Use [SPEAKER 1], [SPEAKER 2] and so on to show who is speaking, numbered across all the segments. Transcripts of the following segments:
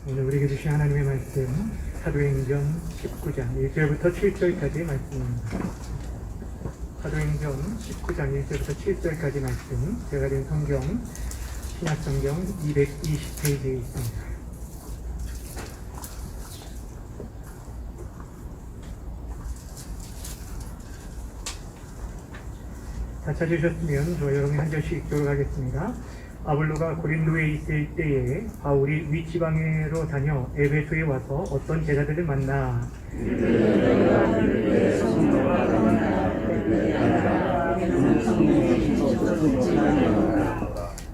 [SPEAKER 1] 오늘 우리에게 주신 하나님의 말씀 사도행전 19장 1절부터 7절까지의 말씀입니다. 사도행전 19장 1절부터 7절까지 말씀, 제가 가진 성경 신약성경 220페이지에 있습니다. 다 찾으셨으면 저 여러분이 한 절씩 읽도록 하겠습니다. 아볼로가 고린도에 있을 때에 바울이 윗지방으로 다녀 에베소에 와서 어떤 제자들을 만나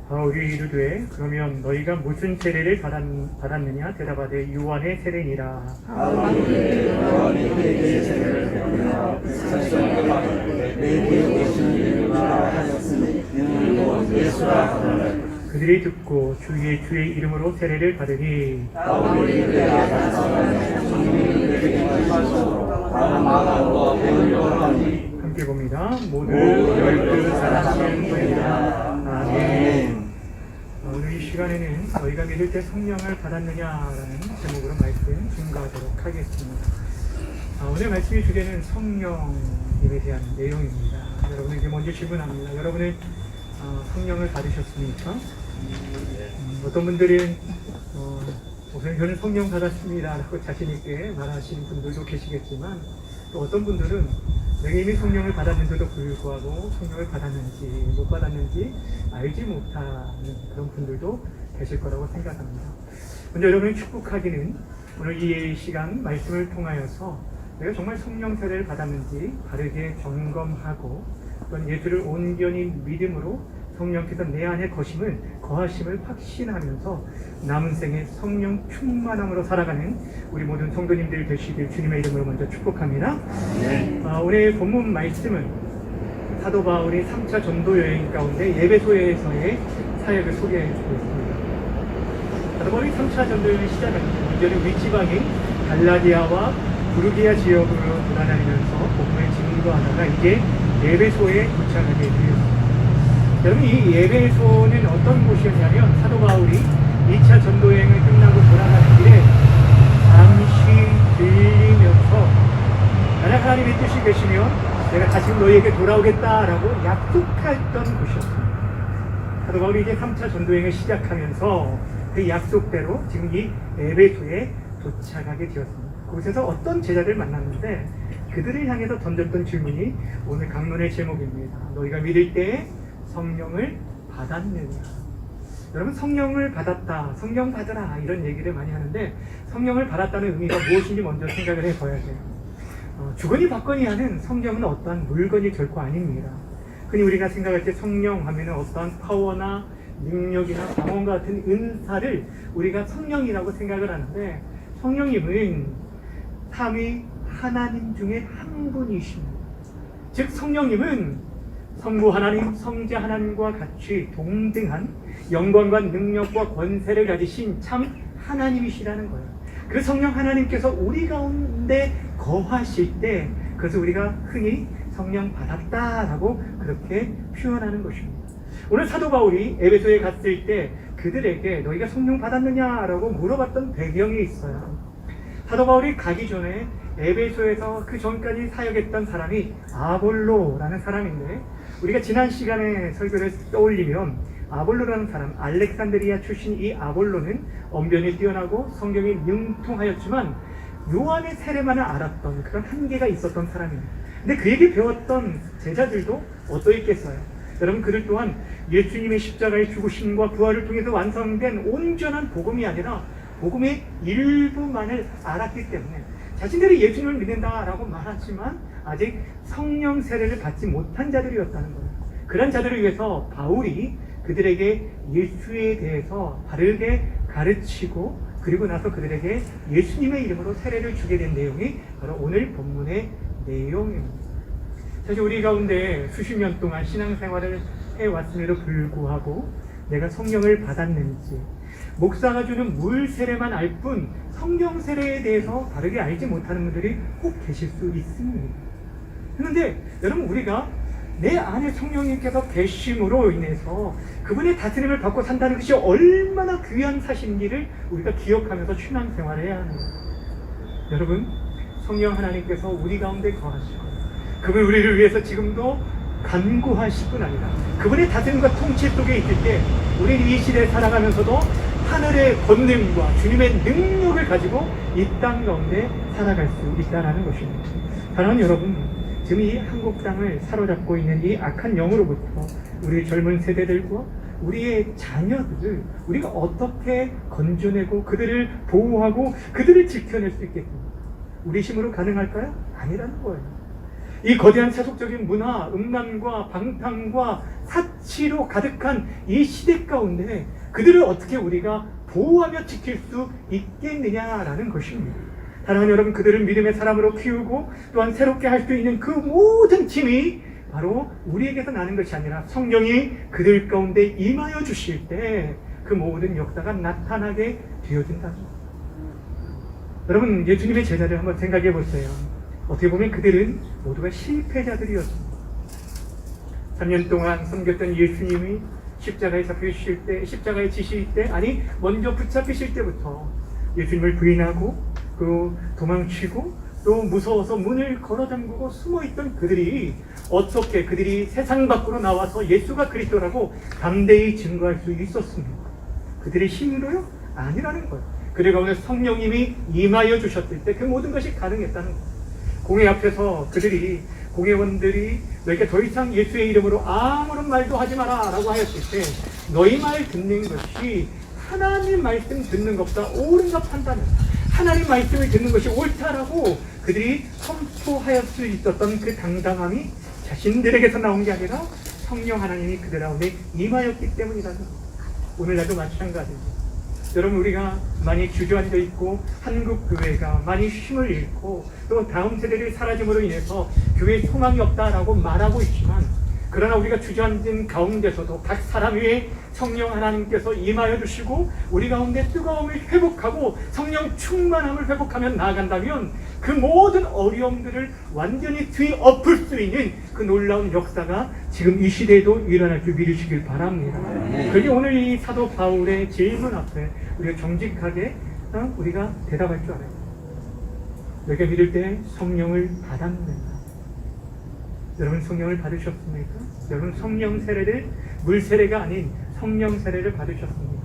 [SPEAKER 1] 바울이 이르되 그러면 너희가 무슨 세례를 받았느냐? 대답하되 요한의 세례니라. 그들이 듣고 주의 이름으로 세례를 받으니 함께 봅니다. 모두 12사람을 보이라. 아멘. 오늘 이 시간에는 너희가 믿을 때 성령을 받았느냐라는 제목으로 말씀 증거하도록 하겠습니다. 오늘 말씀의 주제는 성령님에 대한 내용입니다. 여러분에게 먼저 질문합니다. 여러분은 성령을 받으셨습니까? 어떤 분들은 우선 저는 성령 받았습니다 라고 자신있게 말하시는 분들도 계시겠지만, 또 어떤 분들은 내가 이미 성령을 받았는데도 불구하고 성령을 받았는지 못 받았는지 알지 못하는 그런 분들도 계실 거라고 생각합니다. 먼저 여러분이 축복하기는 오늘 이 시간 말씀을 통하여서 내가 정말 성령 세례를 받았는지 바르게 점검하고 또는 예수를 온전히 믿음으로 성령께서 내 안에 거하심을 확신하면서 남은 생에 성령 충만함으로 살아가는 우리 모든 성도님들 되시길 주님의 이름으로 먼저 축복합니다. 오늘 본문 말씀은 사도 바울이 3차 전도 여행 가운데 에베소에서의 사역을 소개해주고 있습니다. 사도 바울이 3차 전도 여행을 시작합니다. 이제는 윗지방인 갈라디아와 부르기아 지역으로 돌아다니면서 복음을 증거하다가 이제 에베소에 도착하게 되었습니다. 여러분, 이 에베소는 어떤 곳이었냐면 사도 바울이 2차 전도여행을 끝나고 돌아가는 길에 잠시 들리면서 만약 하나님의 뜻이 계시면 내가 다시 너희에게 돌아오겠다라고 약속했던 곳이었습니다. 사도 바울이 이제 3차 전도여행을 시작하면서 그 약속대로 지금 이 에베소에 도착하게 되었습니다. 그곳에서 어떤 제자들을 만났는데 그들을 향해서 던졌던 질문이 오늘 강론의 제목입니다. 너희가 믿을 때 성령을 받았느냐? 여러분, 성령을 받았다, 성령 받으라 이런 얘기를 많이 하는데 성령을 받았다는 의미가 무엇인지 먼저 생각을 해봐야 돼요. 주거니 받거니 하는 성령은 어떠한 물건이 결코 아닙니다. 흔히 우리가 생각할 때 성령 하면 어떠한 파워나 능력이나 방언과 같은 은사를 우리가 성령이라고 생각을 하는데, 성령님은 삼위 하나님 중에 한 분이십니다. 즉 성령님은 성부 하나님, 성자 하나님과 같이 동등한 영광과 능력과 권세를 가지신 참 하나님이시라는 거예요. 그 성령 하나님께서 우리 가운데 거하실 때 그것을 우리가 흔히 성령 받았다라고 그렇게 표현하는 것입니다. 오늘 사도 바울이 에베소에 갔을 때 그들에게 너희가 성령 받았느냐라고 물어봤던 배경이 있어요. 사도 바울이 가기 전에 에베소에서 그 전까지 사역했던 사람이 아볼로라는 사람인데, 우리가 지난 시간에 설교를 떠올리면 아볼로라는 사람, 알렉산드리아 출신 이 아볼로는 언변이 뛰어나고 성경이 능통하였지만 요한의 세례만을 알았던 그런 한계가 있었던 사람입니다. 근데 그에게 배웠던 제자들도 어떠했겠어요? 여러분, 그들 또한 예수님의 십자가의 죽으심과 부활을 통해서 완성된 온전한 복음이 아니라 복음의 일부만을 알았기 때문에 자신들이 예수님을 믿는다라고 말하지만 아직 성령 세례를 받지 못한 자들이었다는 거예요. 그런 자들을 위해서 바울이 그들에게 예수에 대해서 바르게 가르치고 그리고 나서 그들에게 예수님의 이름으로 세례를 주게 된 내용이 바로 오늘 본문의 내용입니다. 사실 우리 가운데 수십 년 동안 신앙생활을 해왔음에도 불구하고 내가 성령을 받았는지, 목사가 주는 물 세례만 알 뿐 성령 세례에 대해서 바르게 알지 못하는 분들이 꼭 계실 수 있습니다. 그런데 여러분, 우리가 내 안에 성령님께서 계심으로 인해서 그분의 다스림을 받고 산다는 것이 얼마나 귀한 사실인지를 우리가 기억하면서 신앙생활을 해야 하는 거예요. 여러분, 성령 하나님께서 우리 가운데 거하시고 그분 우리를 위해서 지금도 간구하실 뿐 아니라 그분의 다스림과 통치 속에 있을 때 우리는 이 시대에 살아가면서도 하늘의 권능과 주님의 능력을 가지고 이 땅 가운데 살아갈 수 있다는 것입니다. 사랑하는 여러분, 지금 이 한국 땅을 사로잡고 있는 이 악한 영으로부터 우리 젊은 세대들과 우리의 자녀들을 우리가 어떻게 건져내고 그들을 보호하고 그들을 지켜낼 수 있겠습니까? 우리 힘으로 가능할까요? 아니라는 거예요. 이 거대한 세속적인 문화, 음란과 방탕과 사치로 가득한 이 시대 가운데 그들을 어떻게 우리가 보호하며 지킬 수 있겠느냐라는 것입니다. 사랑하는 여러분, 그들을 믿음의 사람으로 키우고 또한 새롭게 할 수 있는 그 모든 힘이 바로 우리에게서 나는 것이 아니라 성령이 그들 가운데 임하여 주실 때 그 모든 역사가 나타나게 되어진다죠. 여러분, 예수님의 제자를 한번 생각해 보세요. 어떻게 보면 그들은 모두가 실패자들이었습니다. 3년 동안 섬겼던 예수님이 십자가에 잡히실 때, 십자가에 지실 때, 아니 먼저 붙잡히실 때부터 예수님을 부인하고 그 도망치고 또 무서워서 문을 걸어 잠그고 숨어있던 그들이 어떻게 그들이 세상 밖으로 나와서 예수가 그리스도라고 담대히 증거할 수 있었습니까? 그들의 힘으로요? 아니라는 거예요. 그들 가운데 성령님이 임하여 주셨을 때 그 모든 것이 가능했다는 거예요. 공회 앞에서 그들이 공회원들이 너희가 더 이상 예수의 이름으로 아무런 말도 하지 마라 라고 하였을 때 너희 말 듣는 것이 하나님 말씀 듣는 것보다 옳은가 판단을 하나님 말씀을 듣는 것이 옳다라고 그들이 선포하였을 수 있었던 그 당당함이 자신들에게서 나온 게 아니라 성령 하나님이 그들 가운데 임하였기 때문이라는 거예요. 오늘날도 마찬가지입니다. 여러분, 우리가 많이 주저앉아 있고 한국 교회가 많이 힘을 잃고 또 다음 세대들이 사라짐으로 인해서 교회에 소망이 없다라고 말하고 있지만, 그러나 우리가 주저앉은 가운데서도 각 사람 위에 성령 하나님께서 임하여 주시고 우리 가운데 뜨거움을 회복하고 성령 충만함을 회복하며 나아간다면 그 모든 어려움들을 완전히 뒤엎을 수 있는 그 놀라운 역사가 지금 이 시대에도 일어날 줄 믿으시길 바랍니다. 그게 오늘 이 사도 바울의 질문 앞에 우리가 정직하게 우리가 대답할 줄 알아요. 너희가 믿을 때 성령을 받았는가? 여러분, 성령을 받으셨습니까? 여러분, 성령 세례를 물 세례가 아닌 성령 세례를 받으셨습니까?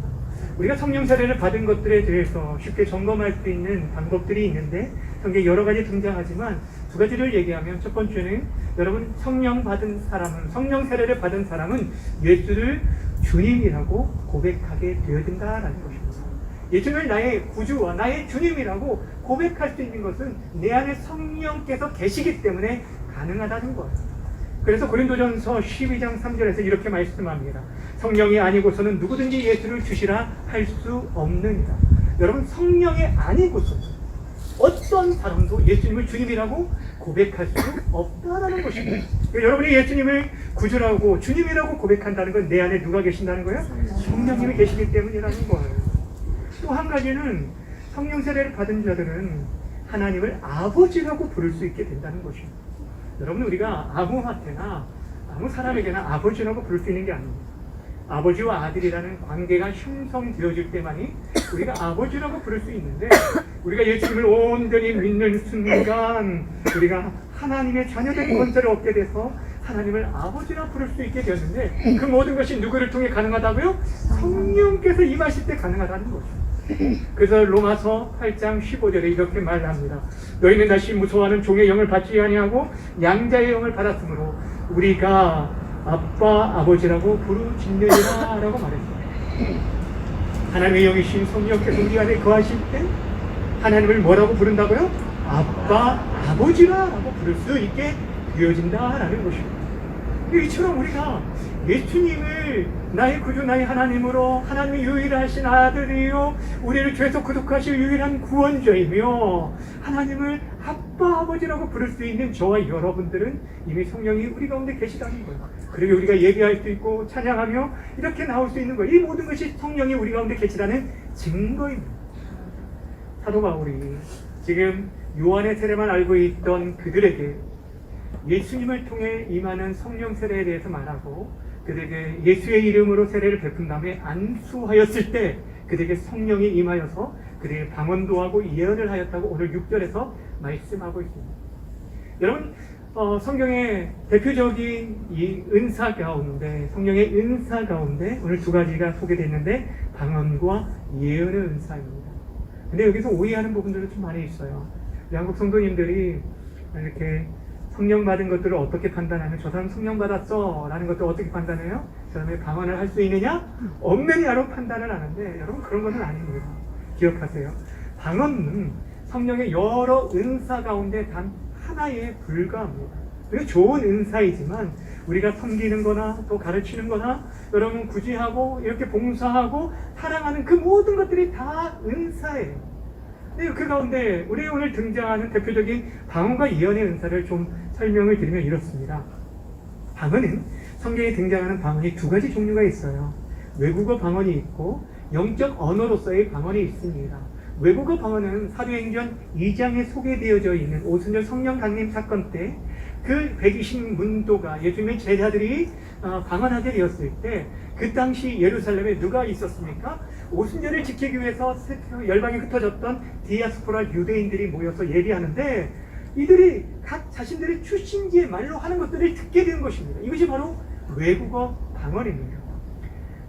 [SPEAKER 1] 우리가 성령 세례를 받은 것들에 대해서 쉽게 점검할 수 있는 방법들이 있는데 성경에 여러 가지 등장하지만 두 가지를 얘기하면, 첫 번째는 여러분, 성령 받은 사람은, 성령 세례를 받은 사람은 예수를 주님이라고 고백하게 되어진다라는 것입니다. 예수를 나의 구주와 나의 주님이라고 고백할 수 있는 것은 내 안에 성령께서 계시기 때문에 가능하다는 거예요. 그래서 고린도전서 12장 3절에서 이렇게 말씀합니다. 성령이 아니고서는 누구든지 예수를 주시라 할 수 없느니라. 여러분, 성령이 아니고서는 어떤 사람도 예수님을 주님이라고 고백할 수 없다라는 것입니다. 여러분이 예수님을 구주라고 주님이라고 고백한다는 건 내 안에 누가 계신다는 거예요? 성령님이 계시기 때문이라는 거예요. 또 한 가지는 성령 세례를 받은 자들은 하나님을 아버지라고 부를 수 있게 된다는 것입니다. 여러분, 우리가 아무한테나 아무 사람에게나 아버지라고 부를 수 있는 게 아닙니다. 아버지와 아들이라는 관계가 형성되어질 때만이 우리가 아버지라고 부를 수 있는데, 우리가 예수님을 온전히 믿는 순간 우리가 하나님의 자녀된 권세를 얻게 돼서 하나님을 아버지라 부를 수 있게 되었는데, 그 모든 것이 누구를 통해 가능하다고요? 성령께서 임하실 때 가능하다는 것입니다. 그래서 로마서 8장 15절에 이렇게 말합니다. 너희는 다시 무서워하는 종의 영을 받지 아니하고 양자의 영을 받았으므로 우리가 아빠 아버지라고 부르짖느니라 라고 말했어요. 하나님의 영이신 성령께서 우리 안에 거하실 때 하나님을 뭐라고 부른다고요? 아빠 아버지라고 부를 수 있게 되어진다라는 것입니다. 이처럼 우리가 예수님을 나의 구주 나의 하나님으로, 하나님의 유일하신 아들이요 우리를 죄에서 구속하실 유일한 구원자이며 하나님을 아빠 아버지라고 부를 수 있는 저와 여러분들은 이미 성령이 우리 가운데 계시다는 거예요. 그리고 우리가 예배할 수 있고 찬양하며 이렇게 나올 수 있는 거예요. 이 모든 것이 성령이 우리 가운데 계시다는 증거입니다. 사도 바울이 지금 요한의 세례만 알고 있던 그들에게 예수님을 통해 임하는 성령 세례에 대해서 말하고 그들에게 예수의 이름으로 세례를 베푼 다음에 안수하였을 때 그들에게 성령이 임하여서 그들에게 방언도 하고 예언을 하였다고 오늘 6절에서 말씀하고 있습니다. 여러분, 성경의 대표적인 이 은사 가운데, 성령의 은사 가운데 오늘 두 가지가 소개됐는데 방언과 예언의 은사입니다. 근데 여기서 오해하는 부분들도 좀 많이 있어요. 한국 성도님들이 이렇게 성령 받은 것들을 어떻게 판단하면 저 사람 성령 받았어 라는 것들을 어떻게 판단해요? 저 사람이 방언을 할 수 있느냐? 없느냐로 판단을 하는데 여러분 그런 것은 아닙니다. 기억하세요. 방언은 성령의 여러 은사 가운데 단 하나에 불과합니다. 그리고 좋은 은사이지만 우리가 섬기는 거나 또 가르치는 거나 여러분 구제하고 이렇게 봉사하고 사랑하는 그 모든 것들이 다 은사예요. 근데 그 가운데 우리 오늘 등장하는 대표적인 방언과 예언의 은사를 좀 설명을 드리면 이렇습니다. 방언은 성경에 등장하는 방언이 두 가지 종류가 있어요. 외국어 방언이 있고 영적 언어로서의 방언이 있습니다. 외국어 방언은 사도행전 2장에 소개되어져 있는 오순절 성령 강림 사건 때 그 120문도가 예수님의 제자들이 방언하게 되었을 때 그 당시 예루살렘에 누가 있었습니까? 오순절을 지키기 위해서 열방에 흩어졌던 디아스포라 유대인들이 모여서 예비하는데 이들이 각 자신들의 출신지의 말로 하는 것들을 듣게 된 것입니다. 이것이 바로 외국어 방언입니다.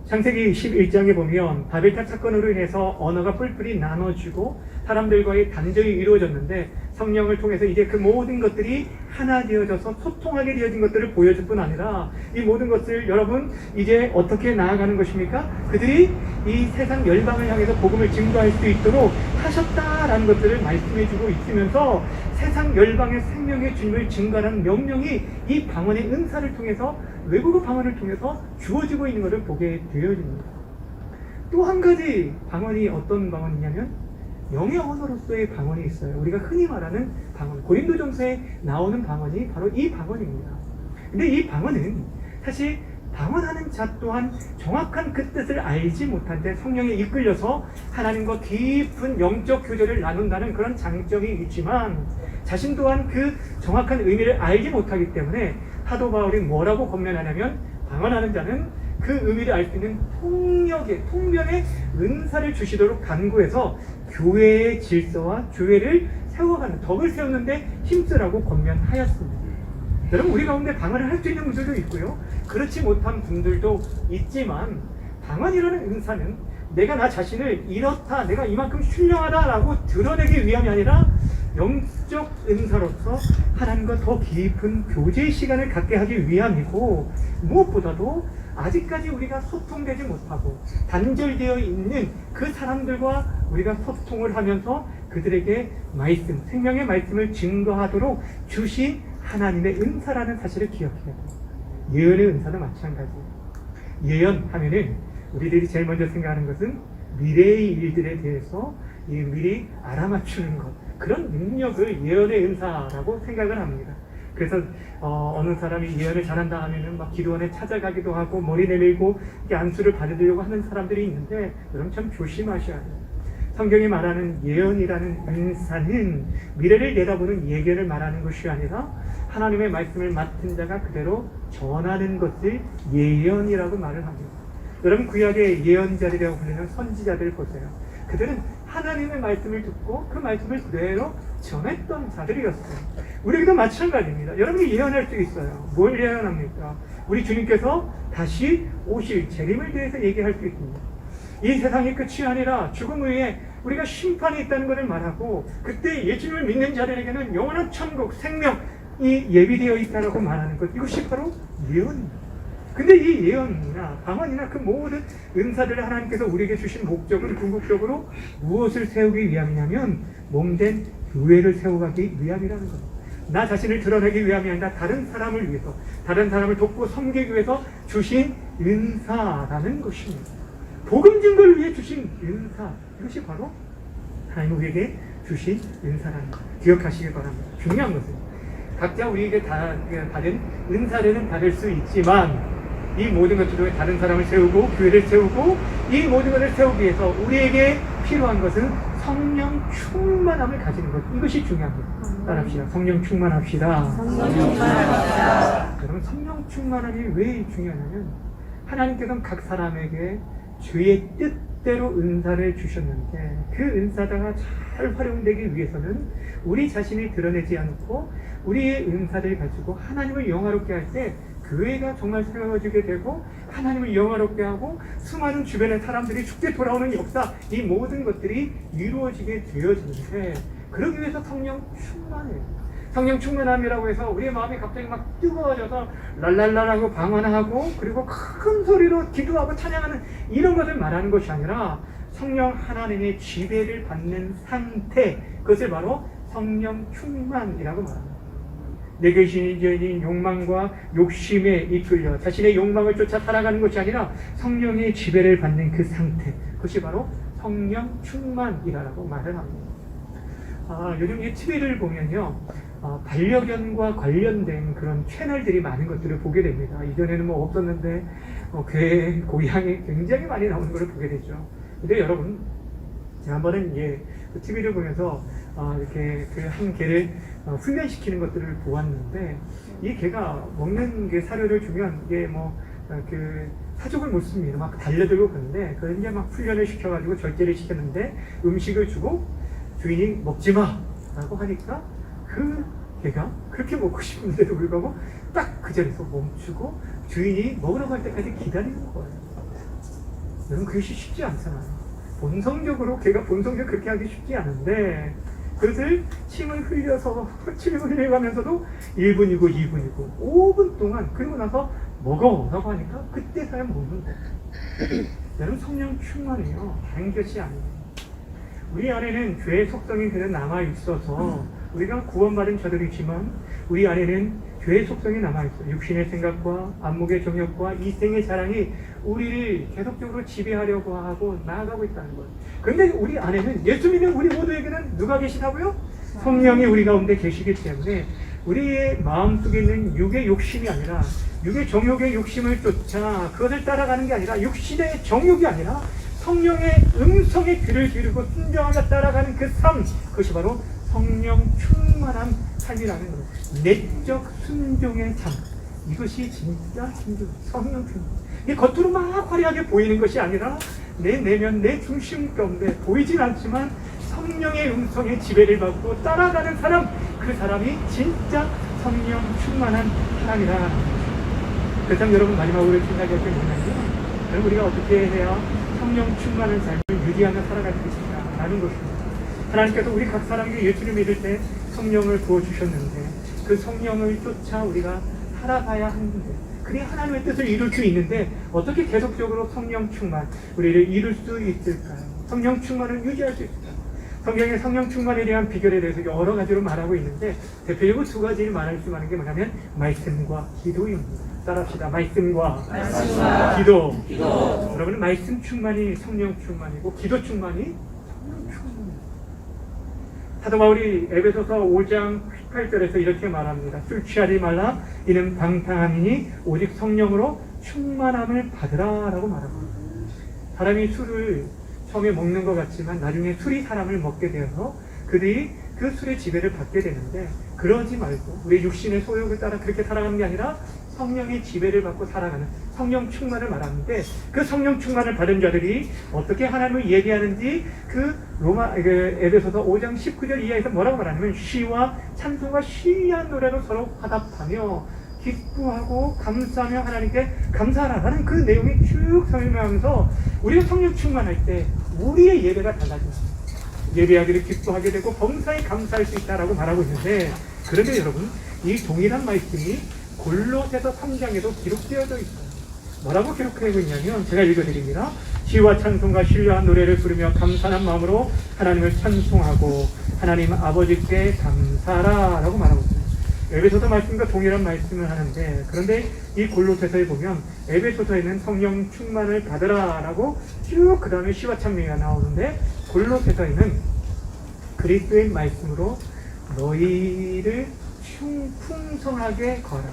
[SPEAKER 1] 창세기 11장에 보면 바벨탑 사건으로 인해서 언어가 뿔뿔이 나눠지고 사람들과의 단절이 이루어졌는데 성령을 통해서 이제 그 모든 것들이 하나 되어져서 소통하게 되어진 것들을 보여줄 뿐 아니라 이 모든 것을 여러분 이제 어떻게 나아가는 것입니까? 그들이 이 세상 열방을 향해서 복음을 증거할 수 있도록 하셨다라는 것들을 말씀해주고 있으면서 세상 열방의 생명의 주님을 증거하는 명령이 이 방언의 은사를 통해서 외국어 방언을 통해서 주어지고 있는 것을 보게 되어집니다. 또 한 가지 방언이 어떤 방언이냐면 영의 언어로서의 방언이 있어요. 우리가 흔히 말하는 방언, 고린도전서에 나오는 방언이 바로 이 방언입니다. 근데 이 방언은 사실 방언하는 자 또한 정확한 그 뜻을 알지 못한데 성령에 이끌려서 하나님과 깊은 영적 교제를 나눈다는 그런 장점이 있지만 자신 또한 그 정확한 의미를 알지 못하기 때문에 사도 바울이 뭐라고 권면하냐면 방언하는 자는 그 의미를 알 수 있는 통변의 은사를 주시도록 간구해서 교회의 질서와 교회를 세워가는 덕을 세우는데 힘쓰라고 권면하였습니다. 여러분 우리 가운데 방언을 할 수 있는 분들도 있고요. 그렇지 못한 분들도 있지만 방언이라는 은사는 내가 나 자신을 이렇다, 내가 이만큼 훌륭하다라고 드러내기 위함이 아니라 영적 은사로서 하나님과 더 깊은 교제의 시간을 갖게 하기 위함이고 무엇보다도 아직까지 우리가 소통되지 못하고 단절되어 있는 그 사람들과 우리가 소통을 하면서 그들에게 말씀, 생명의 말씀을 증거하도록 주신 하나님의 은사라는 사실을 기억해야 돼요. 예언의 은사도 마찬가지예요. 예언하면은 우리들이 제일 먼저 생각하는 것은 미래의 일들에 대해서 미리 알아맞추는 것, 그런 능력을 예언의 은사라고 생각을 합니다. 그래서 어느 사람이 예언을 잘한다 하면은 막 기도원에 찾아가기도 하고 머리 내밀고 안수를 받으려고 하는 사람들이 있는데 여러분 참 조심하셔야 돼요. 성경이 말하는 예언이라는 은사는 미래를 내다보는 예견을 말하는 것이 아니라 하나님의 말씀을 맡은 자가 그대로 전하는 것을 예언이라고 말을 합니다. 여러분 구약의 예언자들이라고 불리는 선지자들 보세요. 그들은 하나님의 말씀을 듣고 그 말씀을 그대로 전했던 자들이었어요. 우리에게도 마찬가지입니다. 여러분이 예언할 수 있어요. 뭘 예언합니까? 우리 주님께서 다시 오실 재림을 대해서 얘기할 수 있습니다. 이 세상이 끝이 아니라 죽음 후에 우리가 심판이 있다는 것을 말하고 그때 예수님을 믿는 자들에게는 영원한 천국, 생명이 예비되어 있다고 말하는 것, 이것이 바로 예언입니다. 근데 이 예언이나 방언이나 그 모든 은사들을 하나님께서 우리에게 주신 목적은 궁극적으로 무엇을 세우기 위함이냐면 몸된 교회를 세워가기 위함이라는 겁니다. 나 자신을 드러내기 위함이 아니라 다른 사람을 위해서, 다른 사람을 돕고 섬기기 위해서 주신 은사라는 것입니다. 복음 증거를 위해 주신 은사, 이것이 바로 하나님 우리에게 주신 은사라는 것, 기억하시길 바랍니다. 중요한 것은 각자 우리에게 받은 은사는 다를 수 있지만 이 모든 것들 중에 다른 사람을 세우고 교회를 세우고 이 모든 것을 세우기 위해서 우리에게 필요한 것은 성령 충만함을 가지는 것, 이것이 중요합니다. 따라합시다. 성령 충만합시다. 여러분, 성령 충만함이 왜 중요하냐면 하나님께서는 각 사람에게 주의 뜻대로 은사를 주셨는데 그 은사가 잘 활용되기 위해서는 우리 자신이 드러내지 않고 우리의 은사를 가지고 하나님을 영화롭게 할 때 교회가 정말 세워지게 되고 하나님을 영화롭게 하고 수많은 주변의 사람들이 죽게 돌아오는 역사, 이 모든 것들이 이루어지게 되어지는데, 그러기 위해서 성령 충만해요. 성령 충만함이라고 해서 우리의 마음이 갑자기 막 뜨거워져서 랄랄랄하고 방언하고 그리고 큰 소리로 기도하고 찬양하는 이런 것을 말하는 것이 아니라 성령 하나님의 지배를 받는 상태, 그것을 바로 성령 충만이라고 말합니다. 내 개신인 욕망과 욕심에 이끌려 자신의 욕망을 쫓아 살아가는 것이 아니라 성령의 지배를 받는 그 상태, 그것이 바로 성령 충만이라고 말을 합니다. 요즘 이 TV를 보면요, 반려견과 관련된 그런 채널들이 많은 것들을 보게 됩니다. 이전에는 뭐 없었는데 개, 고양이 굉장히 많이 나오는 것을 보게 되죠. 근데 여러분, 지난번에 TV를 보면서 이렇게 그 한 개를 훈련시키는 것들을 보았는데, 이 개가 먹는 게 사료를 주면 이게 그 사족을 못 씁니다. 막 달려들고 그러는데, 그걸 이제 막 훈련을 시켜가지고 절제를 시켰는데 음식을 주고 주인이 먹지 마 라고 하니까 그 개가 그렇게 먹고 싶은데도 불구하고 딱 그 자리에서 멈추고 주인이 먹으라고 할 때까지 기다리는 거예요. 여러분, 그것이 쉽지 않잖아요. 본성적으로 개가 본성적으로 그렇게 하기 쉽지 않은데, 그것을 침을 흘려가면서도 1분이고 2분이고 5분 동안, 그리고 나서 먹어 라고 하니까 그때서야 먹는 거예요. 여러분, 성령 충만해요. 다른 것이 아니에요. 우리 안에는 죄의 속성이 그냥 남아있어서 우리가 구원받은 자들이지만 우리 안에는 죄의 속성이 남아있어요. 육신의 생각과 안목의 정욕과 이생의 자랑이 우리를 계속적으로 지배하려고 하고 나아가고 있다는 거예요. 그런데 우리 안에는, 예수 믿는 우리 모두에게는 누가 계시다고요? 성령이 우리 가운데 계시기 때문에 우리의 마음속에 있는 육의 욕심이 아니라, 육의 정욕의 욕심을 쫓아 그것을 따라가는 게 아니라, 육신의 정욕이 아니라 성령의 음성에 귀를 기울이고 순종하며 따라가는 그 삶, 그것이 바로 성령 충만한 삶이라는 거예요. 내적 순종의 삶, 이것이 진짜 성령 충만. 이게 겉으로 막 화려하게 보이는 것이 아니라 내 내면, 내 중심 가운데 보이진 않지만 성령의 음성에 지배를 받고 따라가는 사람, 그 사람이 진짜 성령 충만한 사람이라. 그렇다면 여러분, 마지막으로 생각할 게 뭐냐면, 여러분, 우리가 어떻게 해야 성령 충만한 삶을 유지하며 살아갈 것인가 라는 것입니다. 하나님께서 우리 각 사람에게 예수를 믿을 때 성령을 부어주셨는데, 그 성령을 쫓아 우리가 살아가야 하는데, 그래야 하나님의 뜻을 이룰 수 있는데, 어떻게 계속적으로 성령 충만, 우리를 이룰 수 있을까요? 성령 충만을 유지할 수 있을까요? 성경의 성령 충만에 대한 비결에 대해서 여러 가지로 말하고 있는데, 대표적으로 두 가지를 말할 수 있는 게 뭐냐면 말씀과 기도입니다. 따라합시다. 말씀과 기도. 여러분은 말씀 충만이 성령 충만이고, 기도 충만이 성령 충만입니다. 사도 바울이 에베소서 5장 18절에서 이렇게 말합니다. 술 취하지 말라, 이는 방탕함이니 오직 성령으로 충만함을 받으라 라고 말합니다. 사람이 술을 처음에 먹는 것 같지만 나중에 술이 사람을 먹게 되어서 그들이 그 술의 지배를 받게 되는데, 그러지 말고 우리 육신의 소욕을 따라 그렇게 살아가는 게 아니라 성령의 지배를 받고 살아가는 성령 충만을 말하는데, 그 성령 충만을 받은 자들이 어떻게 하나님을 예배하는지 에베소서 5장 19절 이하에서 뭐라고 말하냐면, 시와 찬송과 시리한 노래로 서로 화답하며 기쁘하고 감사하며 하나님께 감사하라는 그 내용이 쭉 설명하면서, 우리가 성령 충만할 때 우리의 예배가 달라집니다. 예배하기를 기뻐하게 되고 범사에 감사할 수 있다라고 말하고 있는데, 그런데 여러분, 이 동일한 말씀이 골로새서 3장에도 기록되어져 있어요. 뭐라고 기록하고 있냐면, 제가 읽어드립니다. 시와 찬송과 신뢰한 노래를 부르며 감사한 마음으로 하나님을 찬송하고 하나님 아버지께 감사하라 라고 말하고 있어요. 에베소서 말씀과 동일한 말씀을 하는데, 그런데 이 골로새서에 보면 에베소서에는 성령 충만을 받으라 라고 쭉 그 다음에 시와 찬미가 나오는데, 골로새서에는 그리스도의 말씀으로 너희를 풍성하게 거하라,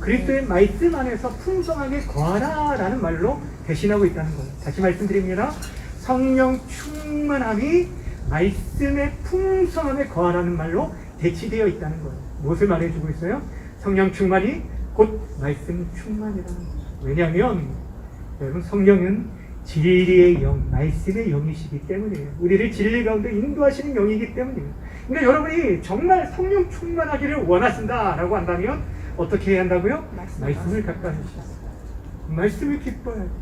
[SPEAKER 1] 그리스도의 말씀 안에서 풍성하게 거하라 라는 말로 대신하고 있다는 거예요. 다시 말씀드립니다. 성령 충만함이 말씀의 풍성함에 거하라는 말로 대치되어 있다는 거예요. 무엇을 말해주고 있어요? 성령 충만이 곧 말씀 충만이라는 거예요. 왜냐하면 여러분 성령은 진리의 영, 말씀의 영이시기 때문이에요. 우리를 진리 가운데 인도하시는 영이기 때문이에요. 그러니까 여러분이 정말 성령 충만하기를 원하신다라고 한다면 어떻게 해야 한다고요? 말씀을 가까이 하셔야 돼요. 말씀을 기뻐해야 돼요.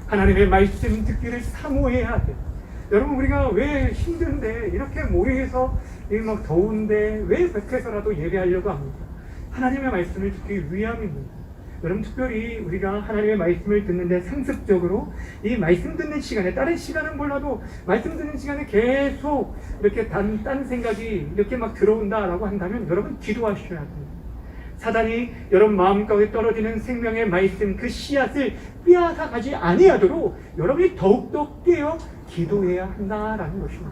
[SPEAKER 1] 하나님의 말씀 듣기를 사모해야 돼요. 여러분 우리가 왜 힘든데 이렇게 모여서 막 더운데 왜 밖에서라도 예배하려고 합니까? 하나님의 말씀을 듣기 위함입니다. 여러분 특별히 우리가 하나님의 말씀을 듣는데 상습적으로 이 말씀 듣는 시간에 다른 시간은 몰라도 말씀 듣는 시간에 계속 이렇게 딴 생각이 이렇게 막 들어온다라고 한다면 여러분 기도하셔야 됩니다. 사단이 여러분 마음가에 떨어지는 생명의 말씀 그 씨앗을 빼앗아가지 아니하도록 여러분이 더욱더 깨어 기도해야 한다라는 것입니다.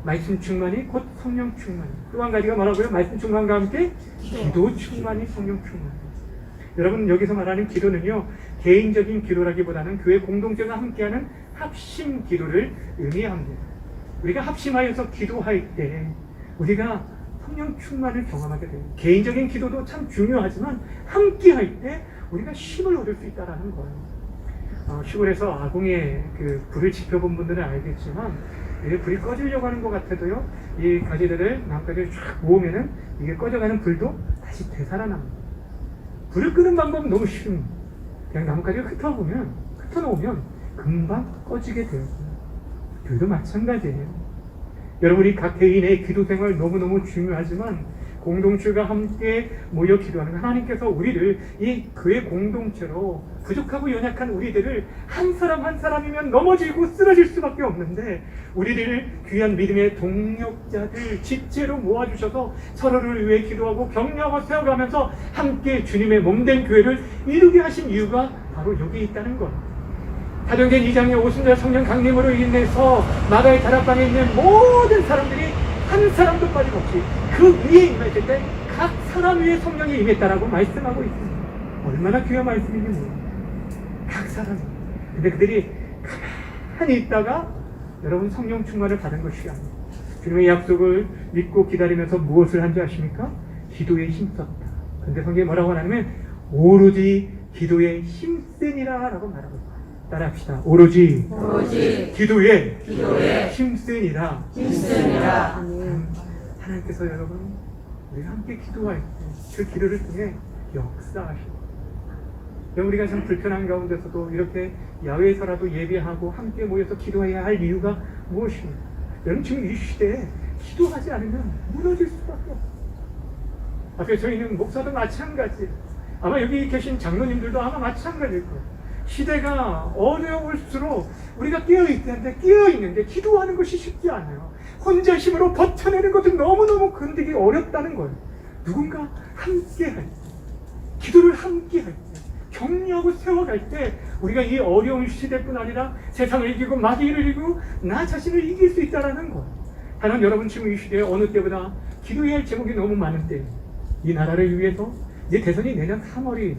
[SPEAKER 1] 말씀 충만이 곧 성령 충만이. 또 한 가지가 뭐라고요? 말씀 충만과 함께 기도 충만이 성령 충만. 여러분 여기서 말하는 기도는요 개인적인 기도라기보다는 교회 공동체가 함께하는 합심 기도를 의미합니다. 우리가 합심하여서 기도할 때 우리가 성령 충만을 경험하게 돼요. 개인적인 기도도 참 중요하지만 함께할 때 우리가 힘을 얻을 수 있다는 거예요. 시골에서 아궁이에 그 불을 지펴본 분들은 알겠지만 이게 불이 꺼지려고 하는 것 같아도요 이 가지들을 나뭇가지를 쫙 모으면은 이게 꺼져가는 불도 다시 되살아납니다. 불을 끄는 방법은 너무 쉽습니다. 그냥 나뭇가지를 흩어놓으면 금방 꺼지게 돼요. 교회도 마찬가지예요. 여러분이 각 개인의 기도 생활 너무너무 중요하지만 공동체가 함께 모여 기도하는 하나님께서 우리를 이 교회 공동체로 부족하고 연약한 우리들을 한 사람 한 사람이면 넘어지고 쓰러질 수밖에 없는데 우리를 귀한 믿음의 동력자들 집체로 모아주셔서 서로를 위해 기도하고 격려하고 세워가면서 함께 주님의 몸된 교회를 이루게 하신 이유가 바로 여기 있다는 것. 사도행전 2장의 오순절 성령 강림으로 인해서 마가의 다락방에 있는 모든 사람들이 한 사람도 빠짐없이 그 위에 임했을 때 각 사람 위에 성령이 임했다라고 말씀하고 있습니다. 얼마나 귀한 말씀인지 모릅니다. 각 사람이. 근데 그들이 가만히 있다가 여러분 성령 충만을 받은 것이 아니에요. 주님의 약속을 믿고 기다리면서 무엇을 한 줄 아십니까? 기도에 힘썼다. 근데 성경에 뭐라고 하냐면 오로지 기도에 힘쓰니라 라고 말하고 있어요. 따라합시다. 오로지 기도에 힘쓰니라. 하나님께서 여러분 우리가 함께 기도할 때 그 기도를 통해 역사하시고 우리가 참 불편한 가운데서도 이렇게 야외에서라도 예배하고 함께 모여서 기도해야 할 이유가 무엇입니까? 여러분 지금 이 시대에 기도하지 않으면 무너질 수밖에 없어요. 앞에 저희는 목사도 마찬가지, 아마 여기 계신 장로님들도 아마 마찬가지일 거예요. 시대가 어려울수록 우리가 깨어있는데 기도하는 것이 쉽지 않아요. 혼자 힘으로 버텨내는 것은 너무너무 견디기 어렵다는 거예요. 누군가 함께 할 때, 기도를 함께 할 때, 격려하고 세워갈 때 우리가 이 어려운 시대뿐 아니라 세상을 이기고 마귀를 이기고 나 자신을 이길 수 있다는 거예요. 하나님 여러분 지금 이 시대에 어느 때보다 기도해야 할 제목이 너무 많은 때 이 나라를 위해서 이제 대선이 내년 3월이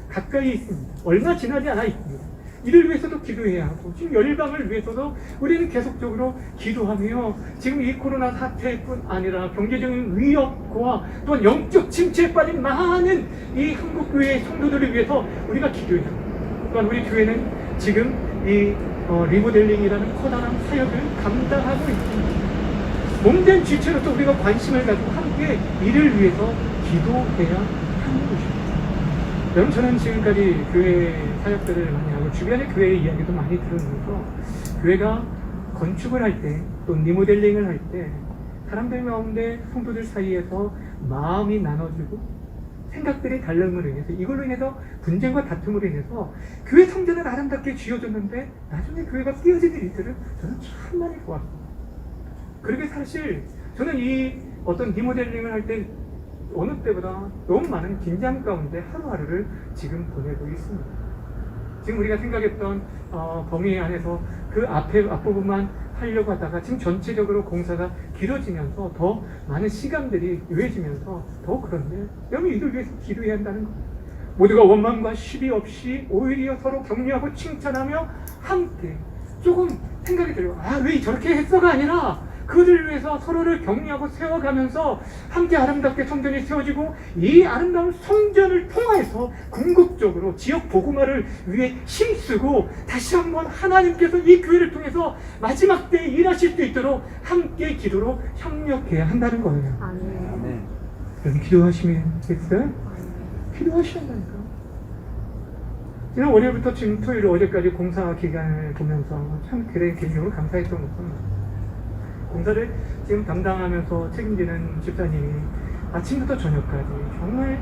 [SPEAKER 1] 가까이 있습니다. 얼마 지나지 않아 있습니다. 이를 위해서도 기도해야 하고 지금 열방을 위해서도 우리는 계속적으로 기도하며 지금 이 코로나 사태뿐 아니라 경제적인 위협과 또한 영적 침체에 빠진 많은 이 한국교회의 성도들을 위해서 우리가 기도해야 합니다. 또한 우리 교회는 지금 이 리모델링이라는 커다란 사역을 감당하고 있습니다. 몸된 지체로서 우리가 관심을 가지고 함께 이를 위해서 기도해야 하는 것입니다. 여러분 저는 지금까지 교회 사역들을 많이 하고 주변의 교회의 이야기도 많이 들으면서 교회가 건축을 할 때 또 리모델링을 할 때 사람들 가운데 성도들 사이에서 마음이 나눠지고 생각들이 다름으로 인해서 이걸로 인해서 분쟁과 다툼으로 인해서 교회 성전은 아름답게 지어졌는데 나중에 교회가 깨어지는 일들을 저는 참 많이 보았습니다. 그렇게 사실 저는 이 어떤 리모델링을 할 때 어느 때보다 너무 많은 긴장 가운데 하루하루를 지금 보내고 있습니다. 지금 우리가 생각했던 범위 안에서 그 앞부분만 하려고 하다가 지금 전체적으로 공사가 길어지면서 더 많은 시간들이 요해지면서 더 그런데 여러분 이들 위해서 기도해야 한다는 거예요. 모두가 원망과 시비 없이 오히려 서로 격려하고 칭찬하며 함께 조금 생각이 들어요. 왜 저렇게 했어가 아니라 그들을 위해서 서로를 격려하고 세워가면서 함께 아름답게 성전이 세워지고, 이 아름다운 성전을 통해서 궁극적으로 지역 복음화를 위해 힘쓰고 다시 한번 하나님께서 이 교회를 통해서 마지막 때에 일하실 수 있도록 함께 기도로 협력해야 한다는 거예요.
[SPEAKER 2] 아멘.
[SPEAKER 1] 여러분 기도하시겠어요? 기도하시란다니까. 지난 월요일부터 지금 토요일 어제까지 공사 기간을 보면서 참 그래 개인적으로 감사했던 것은, 공사를 지금 담당하면서 책임지는 집사님이 아침부터 저녁까지 정말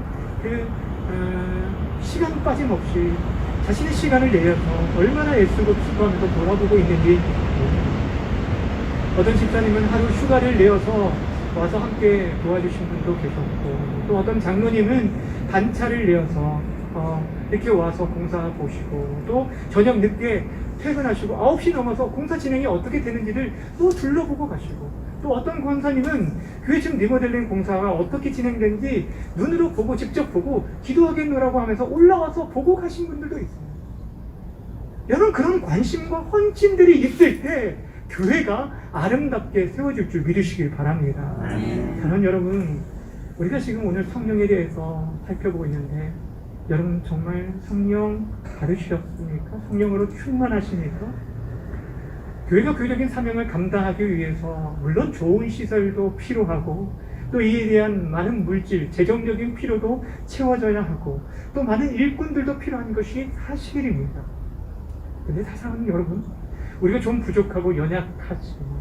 [SPEAKER 1] 시간 빠짐없이 자신의 시간을 내어서 얼마나 애쓰고 수고하면서 돌아보고 있는지. 어떤 집사님은 하루 휴가를 내어서 와서 함께 도와주신 분도 계셨고, 또 어떤 장로님은 반차를 내어서 이렇게 와서 공사 보시고, 또 저녁 늦게 퇴근하시고 9시 넘어서 공사 진행이 어떻게 되는지를 또 둘러보고 가시고, 또 어떤 권사님은 교회 지금 리모델링 공사가 어떻게 진행되는지 눈으로 보고 직접 보고 기도하겠노라고 하면서 올라와서 보고 가신 분들도 있습니다. 여러분, 그런 관심과 헌신들이 있을 때 교회가 아름답게 세워질 줄 믿으시길 바랍니다. 사랑하는 여러분, 우리가 지금 오늘 성령에 대해서 살펴보고 있는데, 여러분 정말 성령 받으셨습니까? 성령으로 충만하십니까? 교회가 교회적인 사명을 감당하기 위해서 물론 좋은 시설도 필요하고, 또 이에 대한 많은 물질, 재정적인 필요도 채워져야 하고, 또 많은 일꾼들도 필요한 것이 사실입니다. 근데 사랑하는 여러분, 우리가 좀 부족하고 연약하지만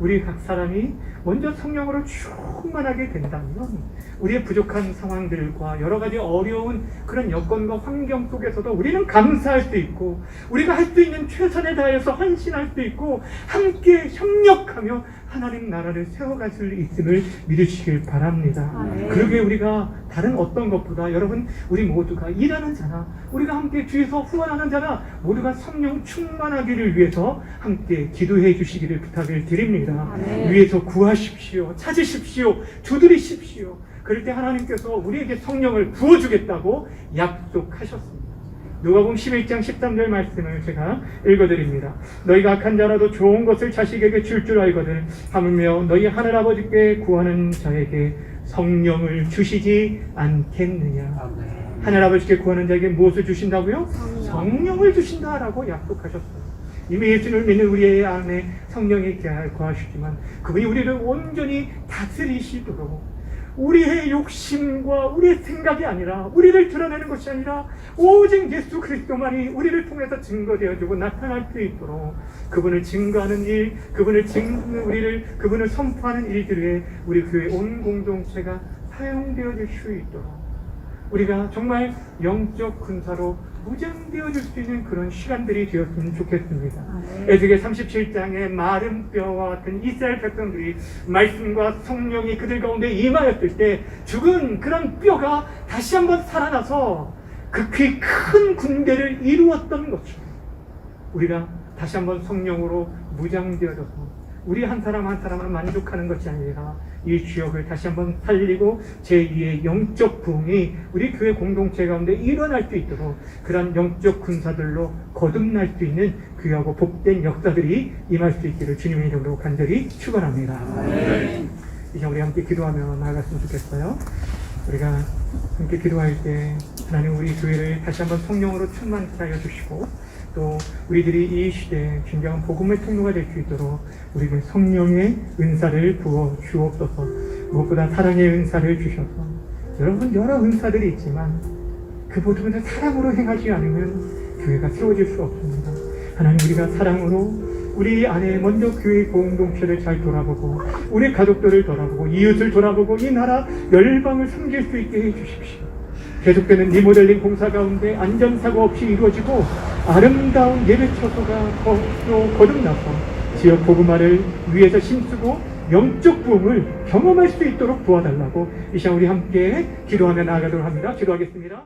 [SPEAKER 1] 우리 각 사람이 먼저 성령으로 충만하게 된다면 우리의 부족한 상황들과 여러 가지 어려운 그런 여건과 환경 속에서도 우리는 감사할 수 있고, 우리가 할 수 있는 최선을 다해서 헌신할 수 있고, 함께 협력하며 하나님 나라를 세워갈 수 있음을 믿으시길 바랍니다. 그러게 우리가 다른 어떤 것보다, 여러분 우리 모두가 일하는 자나 우리가 함께 주에서 후원하는 자나 모두가 성령 충만하기를 위해서 함께 기도해 주시기를 부탁을 드립니다. 위에서 구하십시오. 찾으십시오. 두드리십시오. 그럴 때 하나님께서 우리에게 성령을 부어주겠다고 약속하셨습니다. 누가복음 11장 13절 말씀을 제가 읽어드립니다. 너희가 악한 자라도 좋은 것을 자식에게 줄 줄 알거든 하물며 너희 하늘아버지께 구하는 자에게 성령을 주시지 않겠느냐. 하늘아버지께 구하는 자에게 무엇을 주신다고요? 성령을 주신다라고 약속하셨어요. 이미 예수를 믿는 우리의 안에 성령이 거하시지만 그분이 우리를 온전히 다스리시도록, 우리의 욕심과 우리의 생각이 아니라, 우리를 드러내는 것이 아니라 오직 예수 그리스도만이 우리를 통해서 증거되어지고 나타날 수 있도록 그분을 증거하는 일, 그분을 선포하는 일들에 우리 교회 온 공동체가 사용되어질 수 있도록 우리가 정말 영적 군사로 무장되어질 수 있는 그런 시간들이 되었으면 좋겠습니다. 에스겔 37장의 마른 뼈와 같은 이스라엘 백성들이 말씀과 성령이 그들 가운데 임하였을 때 죽은 그런 뼈가 다시 한번 살아나서 극히 큰 군대를 이루었던 것처럼 우리가 다시 한번 성령으로 무장되어져서 우리 한 사람 한 사람을 만족하는 것이 아니라 이 지역을 다시 한번 살리고 제2의 영적 부흥이 우리 교회 공동체 가운데 일어날 수 있도록 그런 영적 군사들로 거듭날 수 있는 귀하고 복된 역사들이 임할 수 있기를 주님의 이름으로 간절히 축원합니다. 이제 우리 함께 기도하며 나아갔으면 좋겠어요. 우리가 함께 기도할 때 하나님 우리 교회를 다시 한번 성령으로 충만케 하여 주시고, 또 우리들이 이 시대에 진정한 복음의 통로가 될 수 있도록 우리에게 성령의 은사를 부어 주옵소서. 무엇보다 사랑의 은사를 주셔서, 여러분 여러 은사들이 있지만 그 모든 것을 사랑으로 행하지 않으면 교회가 세워질 수 없습니다. 하나님, 우리가 사랑으로 우리 안에 먼저 교회 공동체를 잘 돌아보고 우리 가족들을 돌아보고 이웃을 돌아보고 이 나라 열방을 섬길 수 있게 해주십시오. 계속되는 리모델링 공사 가운데 안전사고 없이 이루어지고 아름다운 예배 처소가 거듭나서 지역 복음화를 위해서 힘쓰고 영적 부흥을 경험할 수 있도록 도와달라고 이 시간 우리 함께 기도하며 나아가도록 합니다. 기도하겠습니다.